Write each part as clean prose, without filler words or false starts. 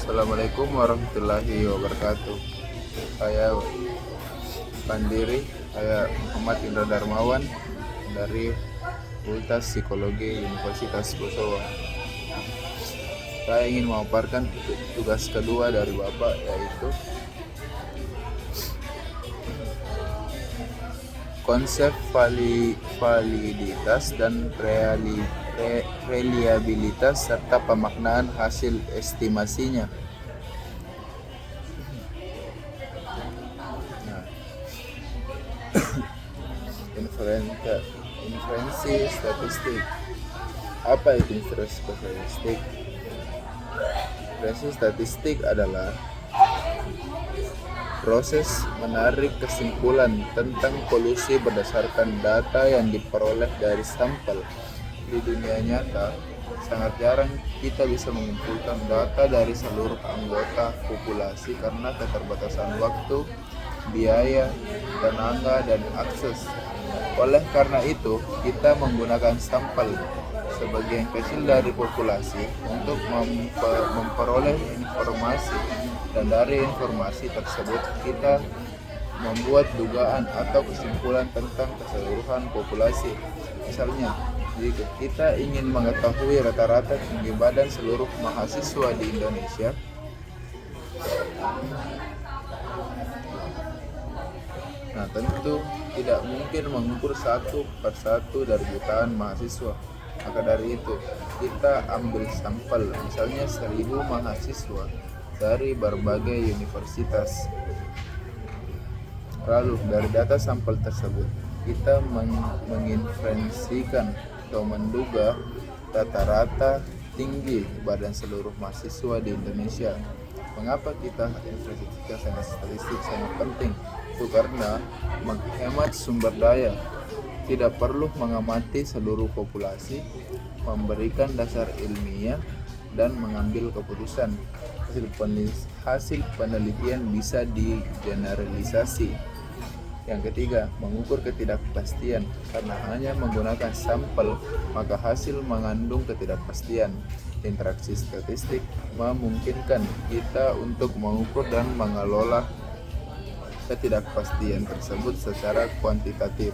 Assalamualaikum warahmatullahi wabarakatuh. Saya Pandiri, saya Muhammad Indra Darmawan dari Fakultas Psikologi Universitas Kosovo. Saya ingin memaparkan tugas kedua dari Bapak, yaitu konsep validitas dan reliabilitas serta pemaknaan hasil estimasinya. Nah, inferensi statistik. Apa itu inferensi statistik? Inferensi statistik adalah proses menarik kesimpulan tentang polusi berdasarkan data yang diperoleh dari sampel. Di dunia nyata, sangat jarang kita bisa mengumpulkan data dari seluruh anggota populasi karena keterbatasan waktu, biaya, tenaga, dan akses. Oleh karena itu, kita menggunakan sampel sebagian kecil dari populasi untuk memperoleh informasi, dan dari informasi tersebut kita membuat dugaan atau kesimpulan tentang keseluruhan populasi. Misalnya, jika kita ingin mengetahui rata-rata tinggi badan seluruh mahasiswa di Indonesia, tentu tidak mungkin mengukur satu persatu dari jutaan mahasiswa. Maka dari itu, kita ambil sampel, misalnya 1.000 mahasiswa dari berbagai universitas. Lalu dari data sampel tersebut, kita menginferensikan atau menduga rata-rata tinggi badan seluruh mahasiswa di Indonesia. Mengapa kita investigasi statistik sangat penting? Itu karena menghemat sumber daya. Tidak perlu mengamati seluruh populasi, memberikan dasar ilmiah, dan mengambil keputusan. Hasil penelitian bisa digeneralisasi. Yang ketiga, mengukur ketidakpastian. Karena hanya menggunakan sampel, maka hasil mengandung ketidakpastian. Interaksi statistik memungkinkan kita untuk mengukur dan mengelola ketidakpastian tersebut secara kuantitatif.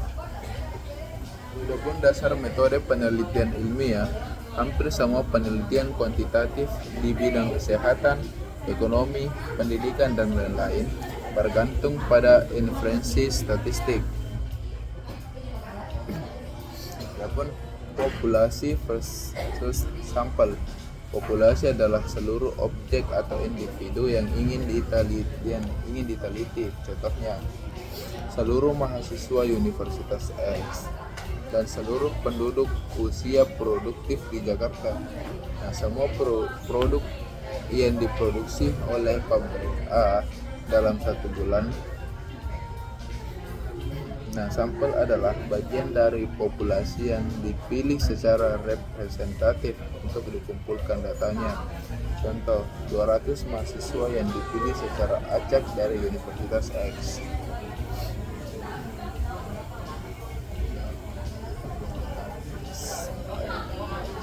Adapun dasar metode penelitian ilmiah, hampir semua penelitian kuantitatif di bidang kesehatan, ekonomi, pendidikan, dan lain-lain bergantung pada inferensi statistik. Adapun populasi versus sampel. Populasi adalah seluruh objek atau individu yang ingin diteliti. Contohnya, seluruh mahasiswa Universitas X dan seluruh penduduk usia produktif di Jakarta. Semua produk yang diproduksi oleh pabrik A dalam 1 bulan. Sampel adalah bagian dari populasi yang dipilih secara representatif untuk dikumpulkan datanya. Contoh, 200 mahasiswa yang dipilih secara acak dari Universitas X.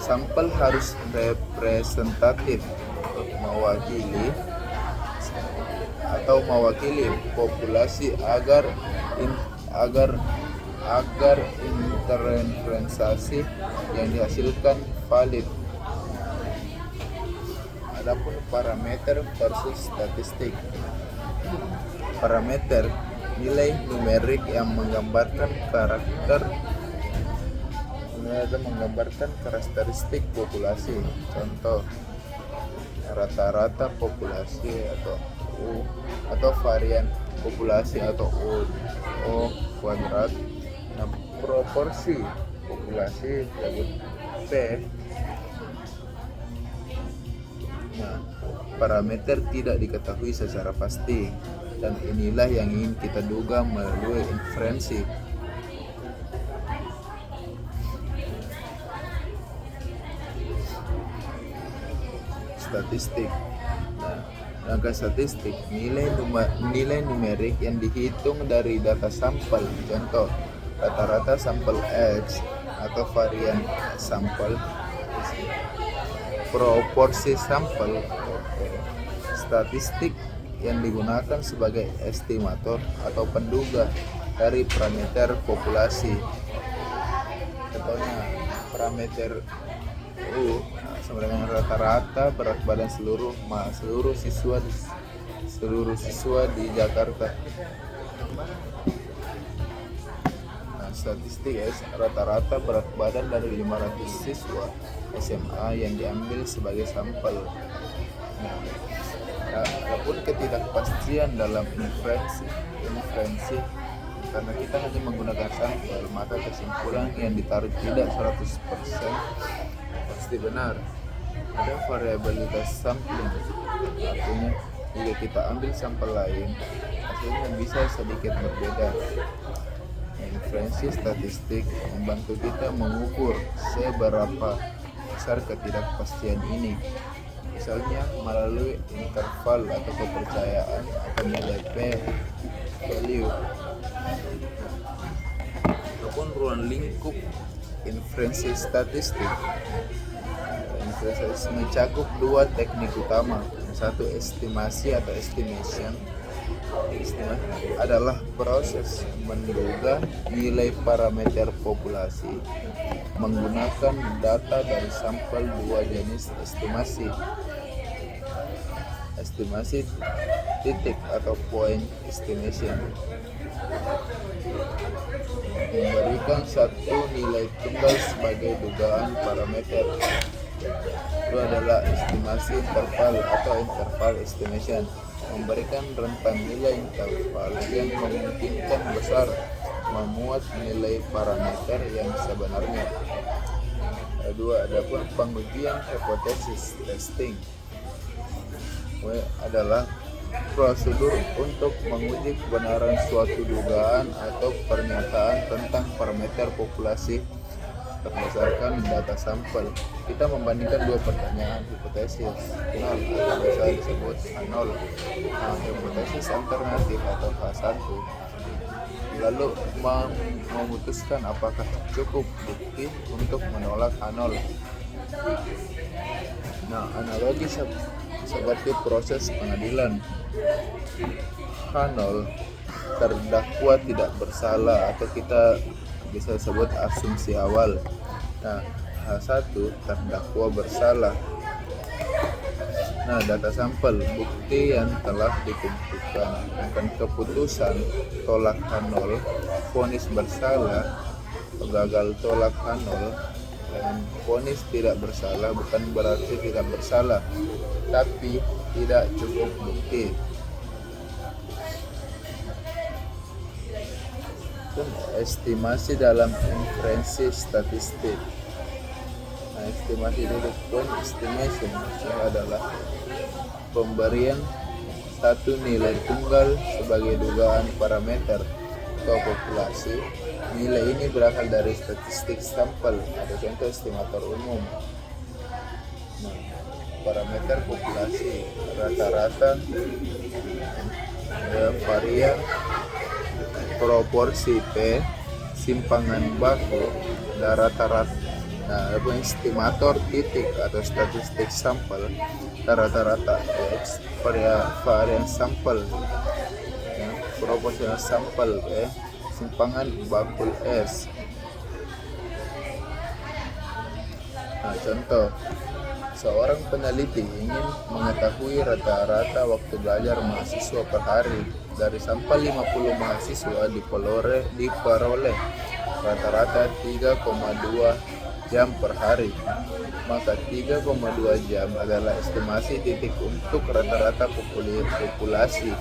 Sampel harus representatif, mewakili populasi agar interferensiasi yang dihasilkan valid. Adapun parameter versus statistik. Parameter, nilai numerik yang menggambarkan karakteristik populasi. Contoh, rata-rata populasi atau varian populasi atau O kuadrat. Proporsi populasi disebut P. Parameter tidak diketahui secara pasti, dan inilah yang ingin kita duga melalui inferensi. Statistik. Angka statistik, nilai numerik yang dihitung dari data sampel. Contoh, rata-rata sampel X atau varian sampel, proporsi sampel, Statistik yang digunakan sebagai estimator atau penduga dari parameter populasi. Contohnya parameter U sama dengan rata-rata berat badan seluruh siswa di Jakarta. Statistik rata-rata berat badan dari 500 siswa SMA yang diambil sebagai sampel. Adapun ketidakpastian dalam inferensi karena kita hanya menggunakan sampel, maka kesimpulan yang ditarik tidak 100% pasti benar. Ada variabilitas sampling, artinya jika kita ambil sampel lain, hasilnya bisa sedikit berbeda. Inferensi statistik membantu kita mengukur seberapa besar ketidakpastian ini, misalnya melalui interval atau kepercayaan atau nilai p-value. Ataupun ruang lingkup inferensi statistik. Inferensi mencakup dua teknik utama. Satu, estimasi atau estimation. Adalah proses menduga nilai parameter populasi menggunakan data dari sampel. Dua jenis estimasi titik atau point estimation memberikan satu nilai tunggal sebagai dugaan parameter. Itu adalah estimasi interval atau interval estimation, memberikan rentang nilai interval yang memungkinkan besar memuat nilai parameter yang sebenarnya. Kedua, adapun pengujian hipotesis testing adalah prosedur untuk menguji kebenaran suatu dugaan atau pernyataan tentang parameter populasi berdasarkan data sampel. Kita membandingkan dua pertanyaan hipotesis nol atau biasa disebut H0, hipotesis alternatif atau H1, lalu memutuskan apakah cukup bukti untuk menolak H0. Analogi seperti proses pengadilan. H0 terdakwa tidak bersalah atau kita bisa sebut asumsi awal. H1 terdakwa bersalah. Data sampel, bukti yang telah dikumpulkan, dan keputusan tolak H0, vonis bersalah, gagal tolak H0, dan vonis tidak bersalah bukan berarti tidak bersalah, tapi tidak cukup bukti. Estimasi dalam inferensi statistik. Estimasi dari point estimation adalah pemberian satu nilai tunggal sebagai dugaan parameter atau populasi. Nilai ini berasal dari statistik sampel. Ada contoh estimator umum. Parameter populasi rata-rata, varian, proporsi P, simpangan baku, dan rata-rata. Estimator titik atau statistik sampel, rata-rata X, varian sampel, proporsional sampel, simpangan bakul S. Contoh, seorang peneliti ingin mengetahui rata-rata waktu belajar mahasiswa per hari. Dari sampel 50 mahasiswa diperoleh rata-rata 3,2 jam per hari, maka 3,2 jam adalah estimasi titik untuk rata-rata populasi.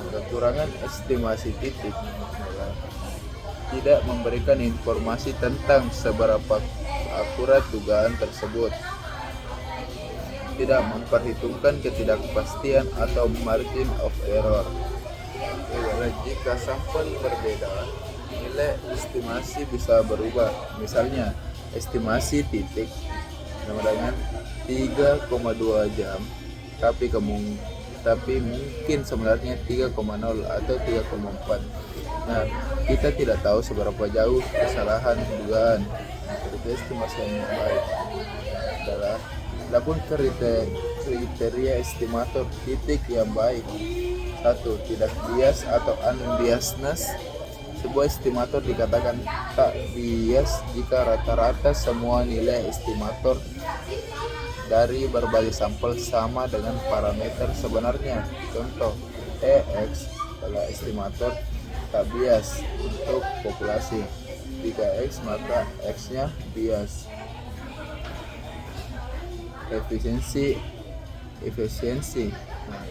Kekurangan estimasi titik adalah tidak memberikan informasi tentang seberapa akurat dugaan tersebut, tidak memperhitungkan ketidakpastian atau margin of error. Jika sampel berbeda, nilai estimasi bisa berubah. Misalnya, estimasi titik sama dengan 3,2 jam, tapi mungkin sebenarnya 3,0 atau 3,4. Kita tidak tahu seberapa jauh kesalahan dugaan. Jadi estimasi yang baik adalah Adapun kriteria estimator titik yang baik. 1. Tidak bias atau unbiasedness. Sebuah estimator dikatakan tak bias jika rata-rata semua nilai estimator dari berbagai sampel sama dengan parameter sebenarnya. Contoh, EX adalah estimator tak bias untuk populasi. Jika X maka X-nya bias. Efisiensi. Nah,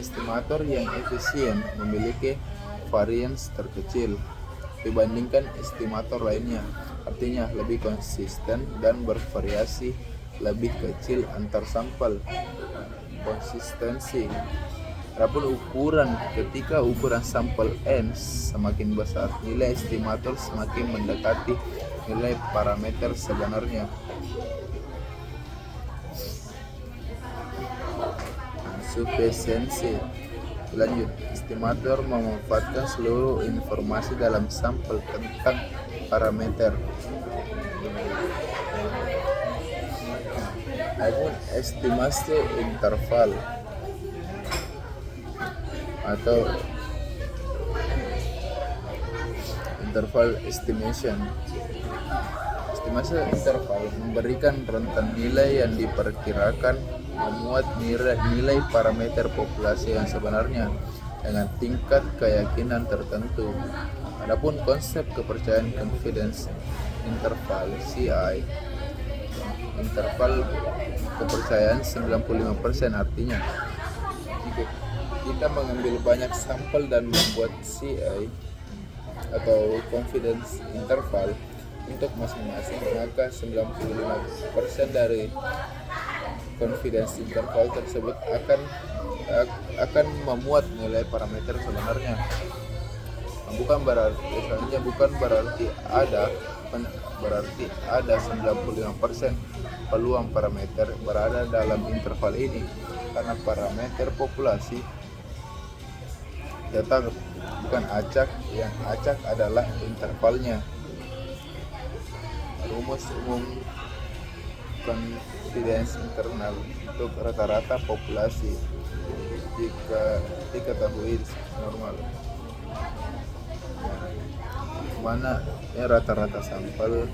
estimator yang efisien memiliki varians terkecil dibandingkan estimator lainnya, artinya lebih konsisten dan bervariasi lebih kecil antar sampel. Konsistensi. Adapun ukuran, ketika ukuran sampel N semakin besar, nilai estimator semakin mendekati nilai parameter sebenarnya. Sufisiensi. Lanjut, estimator memanfaatkan seluruh informasi dalam sampel tentang parameter. Adapun estimasi interval atau interval estimation. Estimasi interval memberikan rentan nilai yang diperkirakan memuat nilai parameter populasi yang sebenarnya dengan tingkat keyakinan tertentu. Adapun konsep kepercayaan confidence interval (CI), interval kepercayaan 95%, artinya jika kita mengambil banyak sampel dan membuat CI atau confidence interval untuk masing-masing, maka 95% dari confidence interval tersebut akan memuat nilai parameter sebenarnya. Bukan berarti ada 95% peluang parameter berada dalam interval ini, karena parameter populasi tetap bukan acak, yang acak adalah intervalnya. Rumus umum confidence internal untuk rata-rata populasi jika diketahui normal. Mana rata-rata sampel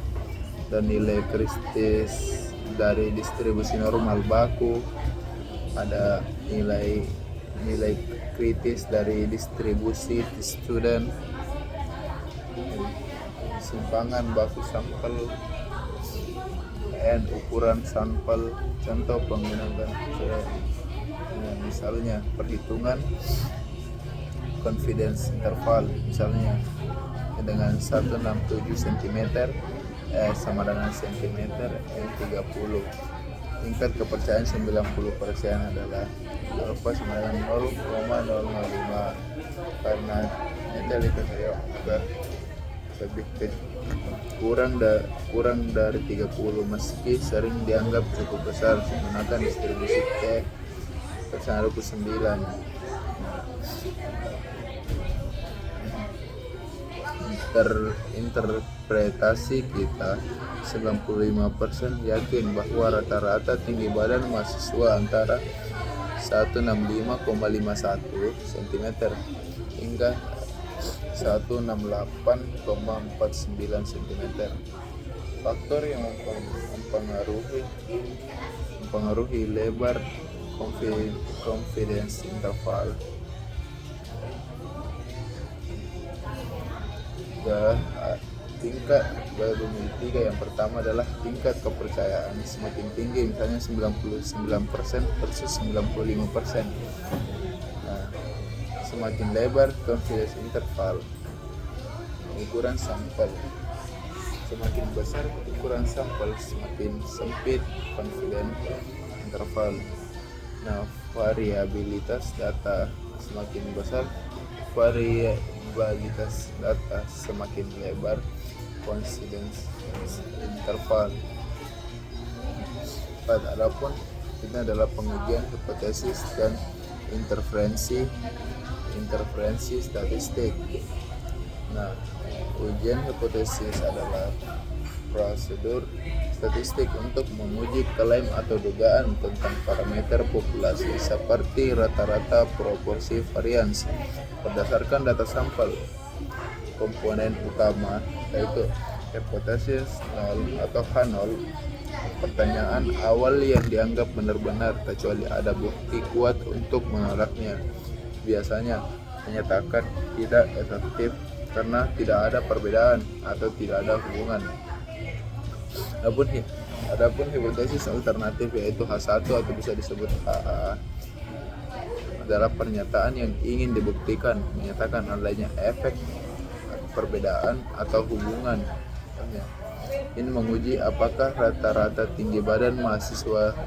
dan nilai kritis dari distribusi normal baku, ada nilai kritis dari distribusi student, simpangan baku sampel, dan ukuran sampel. Contoh penggunaan misalnya perhitungan confidence interval misalnya dengan 167 cm sama dengan cm yang 30. Tingkat kepercayaan 90% adalah alfa sama dengan 0,005, karena meter lebih kurang dari 30, meski sering dianggap cukup besar menggunakan distribusi T per 29. Interpretasi kita 95% yakin bahwa rata-rata tinggi badan mahasiswa antara 165,51 cm hingga 168,49 cm. Faktor yang mempengaruhi lebar confidence interval. Tingkat baru tiga. Yang pertama adalah tingkat kepercayaan semakin tinggi, misalnya 99% versus 95%. Semakin lebar confidence interval. Ukuran sampel semakin besar, ukuran sampel semakin sempit confidence interval. Variabilitas data semakin besar, variabilitas data semakin lebar confidence interval. Adapun ini adalah pengujian hipotesis dan interferensi statistik. Ujian hipotesis adalah prosedur statistik untuk menguji klaim atau dugaan tentang parameter populasi seperti rata-rata, proporsi, varians berdasarkan data sampel. Komponen utama yaitu hipotesis nol atau H0, pertanyaan awal yang dianggap benar-benar kecuali ada bukti kuat untuk menolaknya. Biasanya menyatakan tidak efektif karena tidak ada perbedaan atau tidak ada hubungan. Adapun hipotesis alternatif yaitu H1 atau bisa disebut HA adalah pernyataan yang ingin dibuktikan, menyatakan adanya efek, perbedaan atau hubungan. Ini menguji apakah rata-rata tinggi badan mahasiswa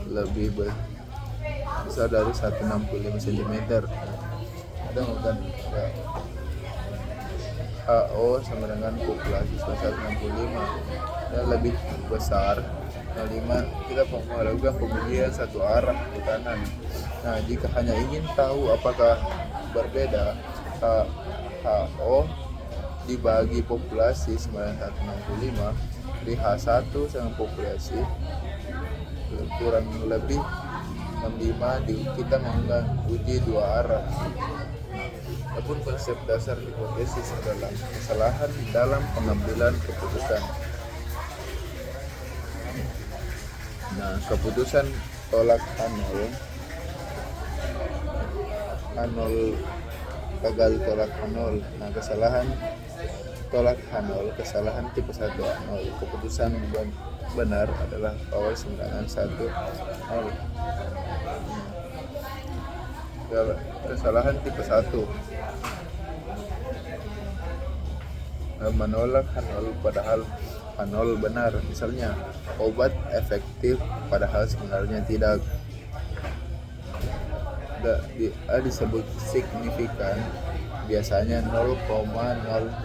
lebih besar dari 165 cm. Ada bukan? HO sama dengan populasi 165 dan lebih besar 5, kita melakukan pengujian satu arah ke kanan. Nah, jika hanya ingin tahu apakah berbeda, HO dibagi populasi 965 di H1 sama populasi kurang lebih 65, kita melakukan uji dua arah. Adapun konsep dasar hipotesis adalah kesalahan dalam pengambilan keputusan. Nah, keputusan tolak H0 gagal tolak H0. Nah, kesalahan tolak H0, kesalahan tipe 1 H0. Keputusan benar adalah power 910. Kesalahan tipe 1 menolak H0 padahal H0 benar. Misalnya, obat efektif padahal sebenarnya tidak. Disebut signifikan, biasanya 0,05%.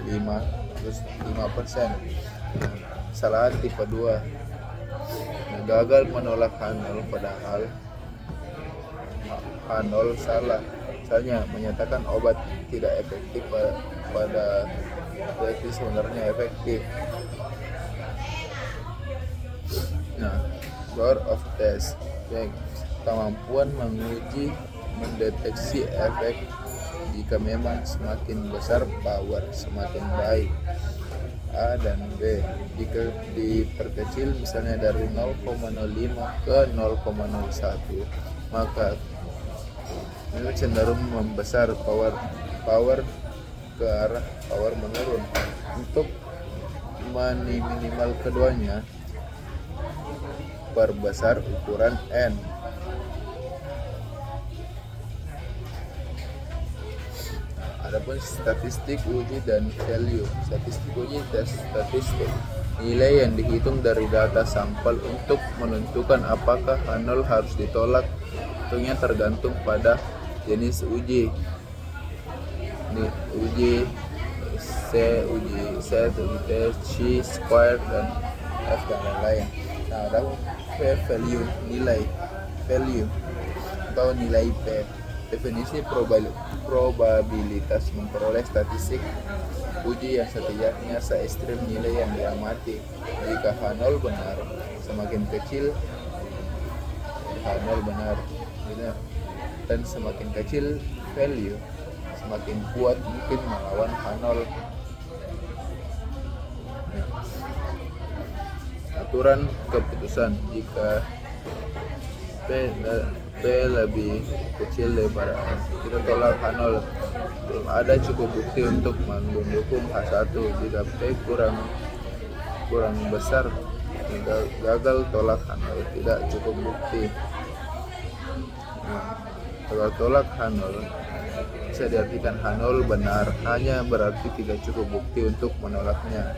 Kesalahan tipe 2 gagal menolak H0 padahal H0 salah. Misalnya, menyatakan obat tidak efektif pada berarti sebenarnya efektif. Nah, power of test, kemampuan menguji mendeteksi efek. Jika memang semakin besar power semakin baik. A dan B. Jika diperkecil misalnya dari 0,05 ke 0,01, maka ini cenderung membesar, power ke arah power menurun. Untuk minimal keduanya, perbesar ukuran N. Adapun statistik uji dan value. Statistik uji dan statistik, nilai yang dihitung dari data sampel untuk menentukan apakah H0 harus ditolak. Tentunya tergantung pada jenis uji. Ini uji C, uji set, uji test, C, square, dan F dan lain-lain. Nah, ada P value, nilai value atau nilai P. Definisi probabilitas memperoleh statistik uji yang setidaknya se-ekstrim nilai yang diamati. Jika H0 benar, semakin kecil H0 benar, dan semakin kecil value, semakin kuat mungkin melawan H0. Aturan keputusan, jika P lebih kecil daripada S, kita tolak H0. Belum ada cukup bukti untuk mendukung H1. Jika P kurang besar, gagal tolak H0, tidak cukup bukti. Nah, kalau tolak H0 bisa diartikan H0 benar, hanya berarti tidak cukup bukti untuk menolaknya.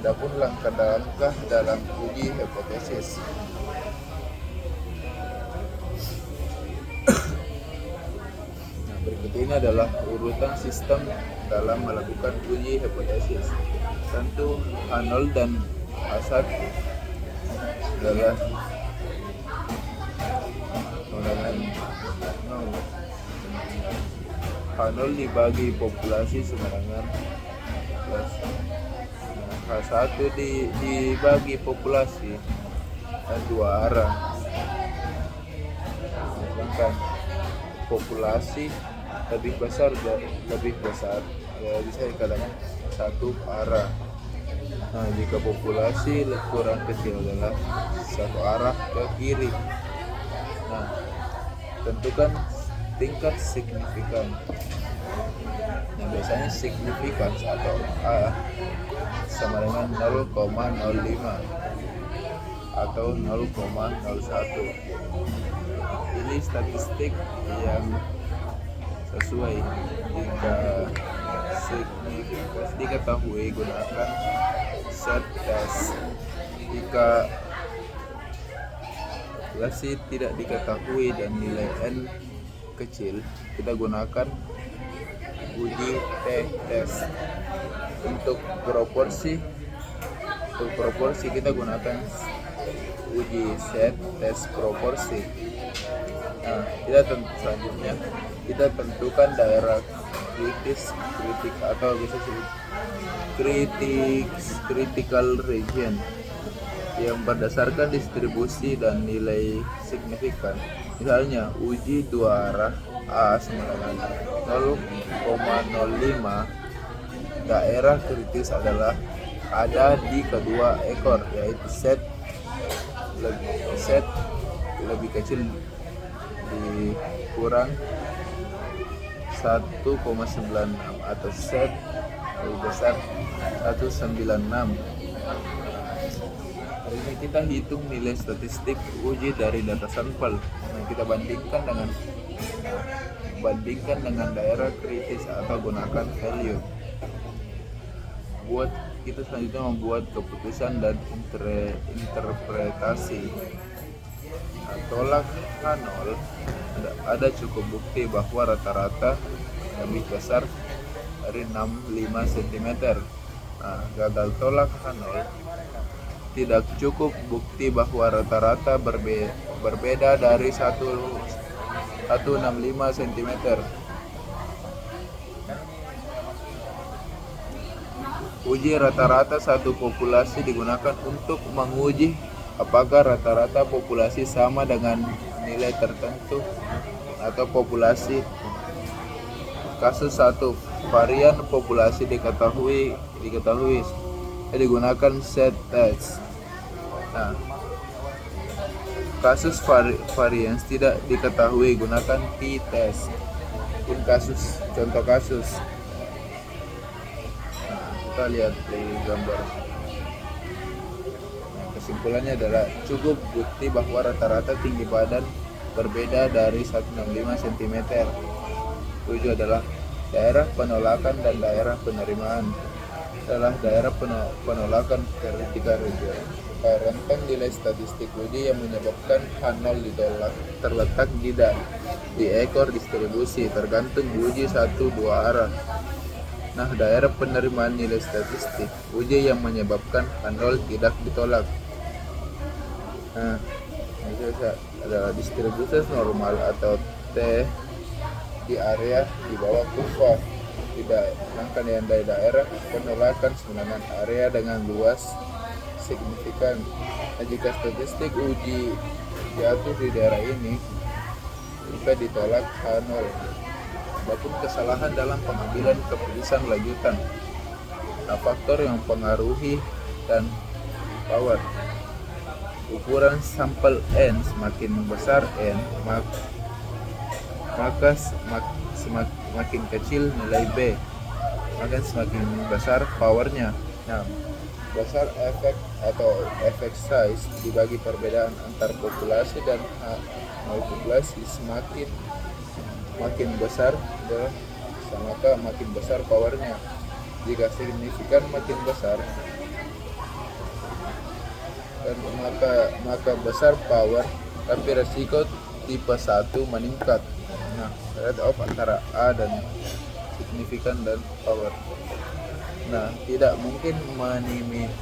Adapun langkah-langkah dalam uji hipotesis. Berikut ini adalah urutan sistem dalam melakukan uji hipotesis. Tentu H0 dan H1 adalah H0 dibagi populasi sembarangan plus H1 satu dibagi populasi dua arah, sedangkan populasi lebih besar ya bisa dikatakan satu arah. Nah, jika populasi kurang kecil adalah satu arah ke kiri. Nah, tentukan tingkat signifikan. Nah, biasanya signifikan atau A sama dengan 0,05 atau 0,01. Pilih statistik yang sesuai. Jika signifikan diketahui, gunakan set test. Jika populasi tidak diketahui dan nilai n kecil, kita gunakan uji t-test. Untuk proporsi kita gunakan uji set test proporsi. Nah, selanjutnya kita tentukan daerah kritik atau bisa disebut critical region yang berdasarkan distribusi dan nilai signifikan. Misalnya uji dua arah A sama dengan 0,05, daerah kritis adalah ada di kedua ekor, yaitu set lebih kecil dikurang 1,96 atau set lebih besar 196. Hari ini kita hitung nilai statistik uji dari data sampel. Nah, kita bandingkan dengan daerah kritis atau gunakan value. Kita selanjutnya membuat keputusan dan interpretasi. Nah, tolak H0, ada cukup bukti bahwa rata-rata lebih besar dari 65 cm. Nah, gagal tolak H0, tidak cukup bukti bahwa rata-rata berbeda dari 165 cm. Uji rata-rata satu populasi digunakan untuk menguji apakah rata-rata populasi sama dengan nilai tertentu atau populasi. Kasus 1, varian populasi diketahui digunakan set test. Nah, kasus varians tidak diketahui gunakan t-test. Contoh kasus. Kita lihat di gambar. Nah, kesimpulannya adalah cukup bukti bahwa rata-rata tinggi badan berbeda dari 165 cm. 7 adalah daerah penolakan dan daerah penerimaan. Daerah penolakan critical region. Rentang nilai statistik uji yang menyebabkan H0 ditolak terletak di ekor distribusi tergantung uji satu dua arah. Nah, daerah penerimaan nilai statistik uji yang menyebabkan H0 tidak ditolak. Nah, ini adalah distribusi normal atau T di area di bawah kurva. Sedangkan yang dari daerah penolakan sebenarnya area dengan luas signifikan. Nah, jika statistik uji jatuh di daerah ini, jika ditolak H0. Maupun kesalahan dalam pengambilan keputusan lanjutan. Nah, faktor yang mempengaruhi dan power. Ukuran sampel N semakin besar N, maka semakin kecil nilai B, maka semakin besar powernya. Nah, besar efek atau efek size dibagi perbedaan antar populasi dan populasi makin besar adalah maka makin besar powernya. Jika signifikan makin besar dan maka besar power, tapi resiko tipe 1 meningkat. Nah, trade off antara A dan signifikan dan power. Nah, tidak mungkin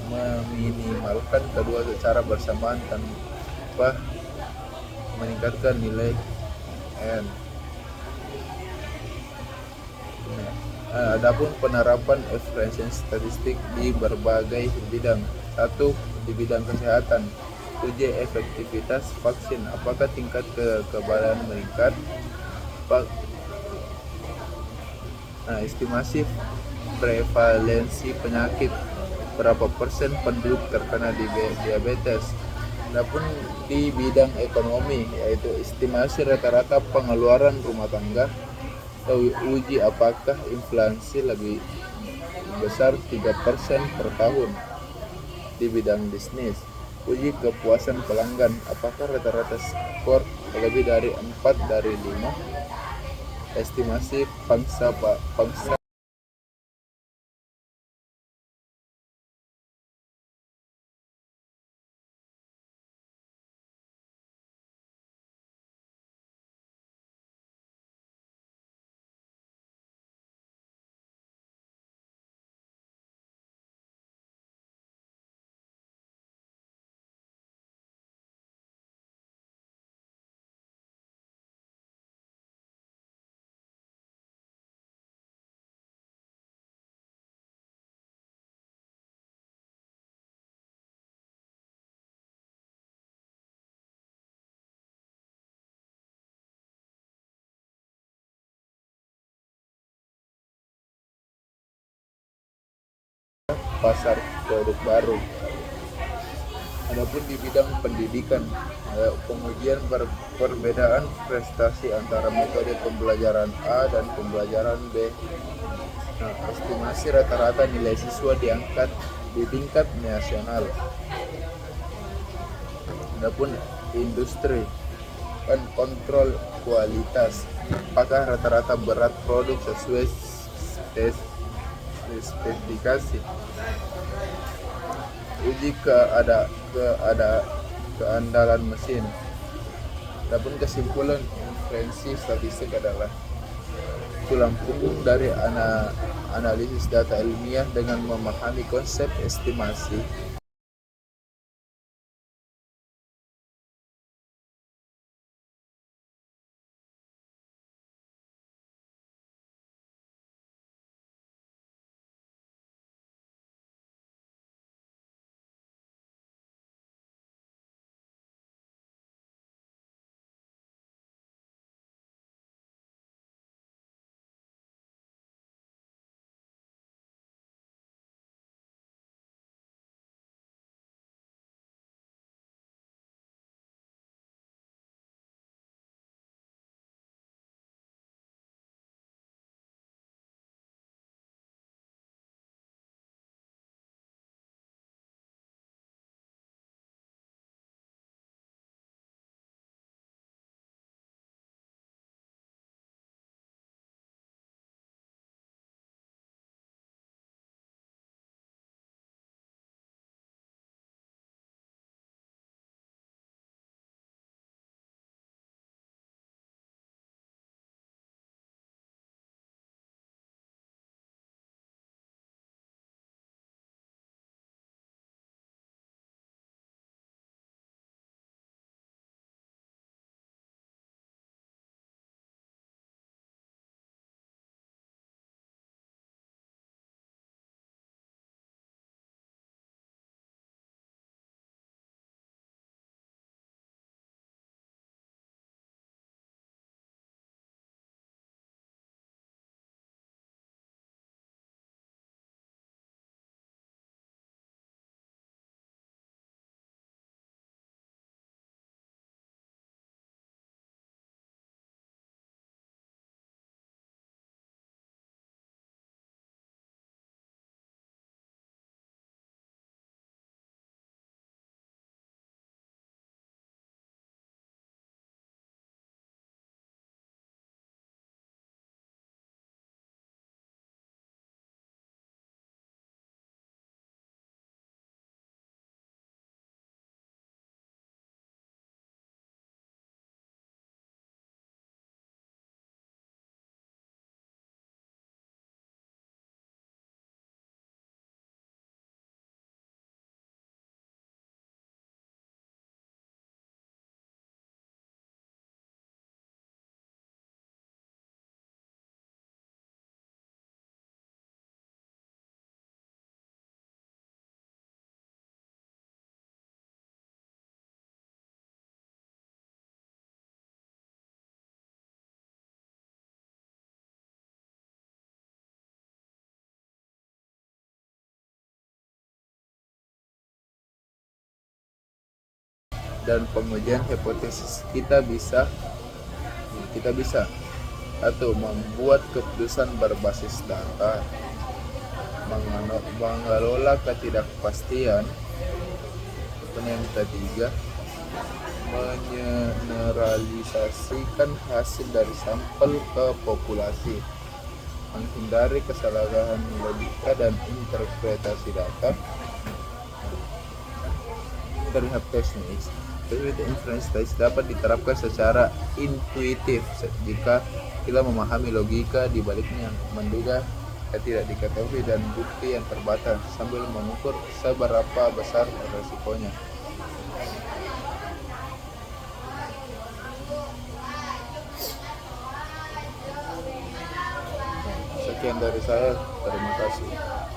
meminimalkan kedua secara bersamaan tanpa meningkatkan nilai N. Adapun penerapan efisiensi statistik di berbagai bidang. Satu, di bidang kesehatan, uji efektivitas vaksin, apakah tingkat kekebalan meningkat. Estimasi prevalensi penyakit, berapa persen penduduk terkena diabetes. Adapun di bidang ekonomi, yaitu estimasi rata-rata pengeluaran rumah tangga, uji apakah inflasi lebih besar 3% per tahun. Di bidang bisnis, uji kepuasan pelanggan, apakah rata-rata skor lebih dari 4 dari 5. Estimasi pangsa pasar produk baru. Adapun di bidang pendidikan, pengujian perbedaan prestasi antara metode pembelajaran A dan pembelajaran B. Estimasi rata-rata nilai siswa diangkat di tingkat nasional. Adapun industri, kontrol kualitas, apakah rata-rata berat produk sesuai spesifikasi. Uji keandalan mesin. Adapun kesimpulan inferensi statistik adalah tulang punggung dari analisis data ilmiah dengan memahami konsep estimasi dan pengujian hipotesis kita bisa atau membuat keputusan berbasis data, mengelola ketidakpastian, yang ketiga menyederalisasikan hasil dari sampel ke populasi, menghindari kesalahan logika dan interpretasi data. Terhadap teknis, inference test dapat diterapkan secara intuitif jika kita memahami logika di baliknya, menduga tidak diketahui dan bukti yang terbatas, sambil mengukur seberapa besar resikonya. Sekian dari saya, terima kasih.